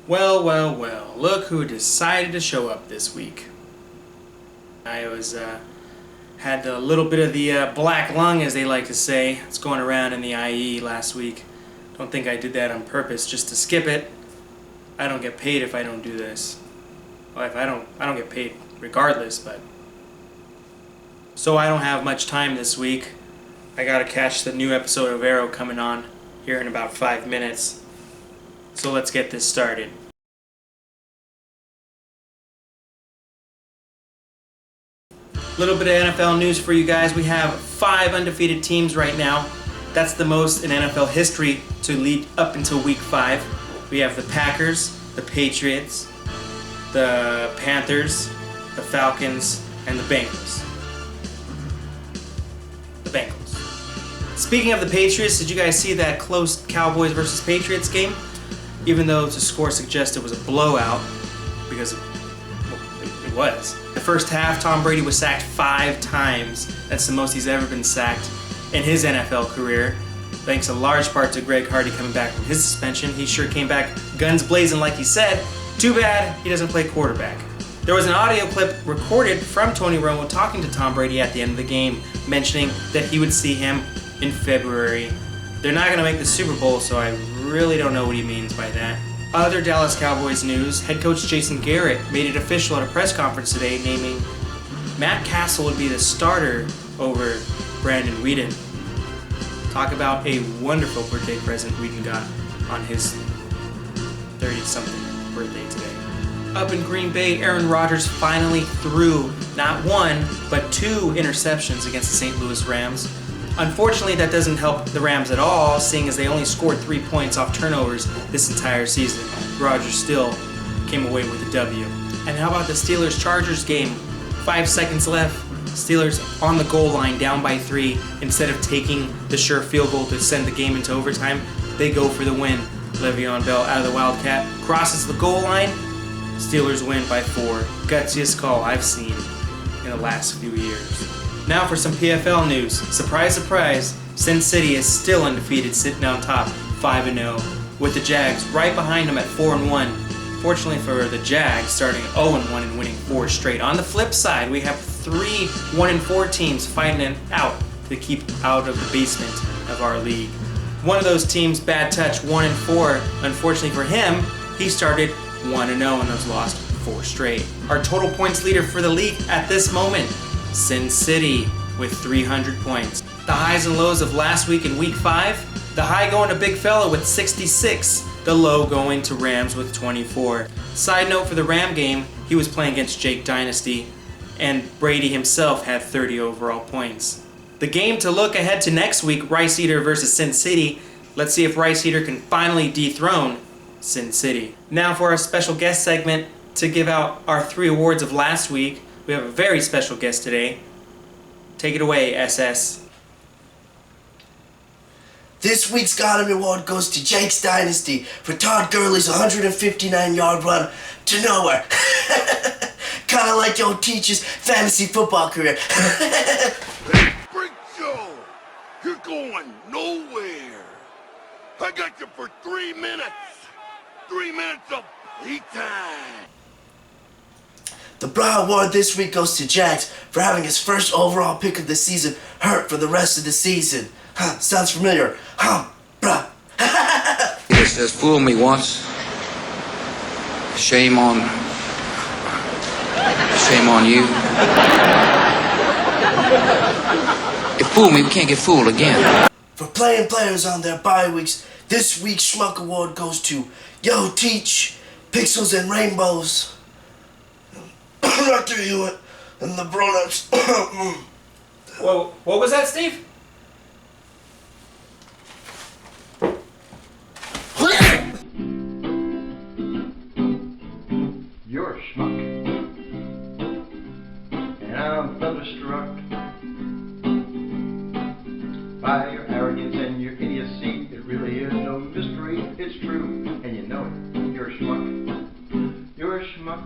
Well, well, well, look who decided to show up this week. I had a little bit of the black lung, as they like to say. It's going around in the IE last week. Don't think I did that on purpose just to skip it. I don't get paid if I don't do this. Well, if I don't get paid regardless, but... So I don't have much time this week. I gotta catch the new episode of Arrow coming on here in about 5 minutes. So let's get this started. Little bit of NFL news for you guys. We have 5 undefeated teams right now. That's the most in NFL history to lead up until week 5. We have the Packers, the Patriots, the Panthers, the Falcons, and the Bengals. The Bengals. Speaking of the Patriots, did you guys see that close Cowboys versus Patriots game? Even though the score suggests it was a blowout, because it was. The first half, Tom Brady was sacked 5 times. That's the most he's ever been sacked in his NFL career. Thanks in large part to Greg Hardy coming back from his suspension. He sure came back guns blazing like he said. Too bad he doesn't play quarterback. There was an audio clip recorded from Tony Romo talking to Tom Brady at the end of the game, mentioning that he would see him in February. They're not going to make the Super Bowl, so I really don't know what he means by that. Other Dallas Cowboys news, head coach Jason Garrett made it official at a press conference today, naming Matt Castle would be the starter over Brandon Weeden. Talk about a wonderful birthday present Weeden got on his 30-something birthday today. Up in Green Bay, Aaron Rodgers finally threw not 1, but 2 interceptions against the St. Louis Rams. Unfortunately, that doesn't help the Rams at all, seeing as they only scored 3 points off turnovers this entire season. Rodgers still came away with a W. And how about the Steelers-Chargers game? 5 seconds left. Steelers on the goal line, down by 3. Instead of taking the sure field goal to send the game into overtime, they go for the win. Le'Veon Bell out of the Wildcat, crosses the goal line. Steelers win by 4. Gutsiest call I've seen in the last few years. Now for some PFL news. Surprise, surprise, Sin City is still undefeated, sitting on top, 5-0, with the Jags right behind them at 4-1. Fortunately for the Jags, starting 0-1 and winning 4 straight. On the flip side, we have 3 1-4 teams fighting it out to keep out of the basement of our league. One of those teams, Bad Touch, 1-4. Unfortunately for him, he started 1-0 and has lost 4 straight. Our total points leader for the league at this moment, Sin City, with 300 points. The highs and lows of last week in week 5, the high going to Big Fella with 66, the low going to Rams with 24. Side note for the Ram game, he was playing against Jake Dynasty, and Brady himself had 30 overall points. The game to look ahead to next week, Rice Eater versus Sin City. Let's see if Rice Eater can finally dethrone Sin City. Now for our special guest segment to give out our 3 awards of last week. We have a very special guest today. Take it away, SS. This week's Gotham Award goes to Jake's Dynasty for Todd Gurley's 159-yard run to nowhere. Kinda like your teacher's fantasy football career. Hey, Freak Show! You're going nowhere! I got you for 3 minutes! 3 minutes of playtime! The Bra Award this week goes to Jax for having his first overall pick of the season hurt for the rest of the season. Huh, sounds familiar. Huh, bruh. He just fooled me once. Shame on you. You fooled me, we can't get fooled again. For playing players on their bye weeks, this week's Schmuck Award goes to Yo Teach, Pixels and Rainbows. Dr. Hewitt and the Bronuts. Whoa, what was that, Steve? You're a schmuck. And I'm thunderstruck by your arrogance and your idiocy. It really is no mystery. It's true, and you know it. You're a schmuck. You're a schmuck.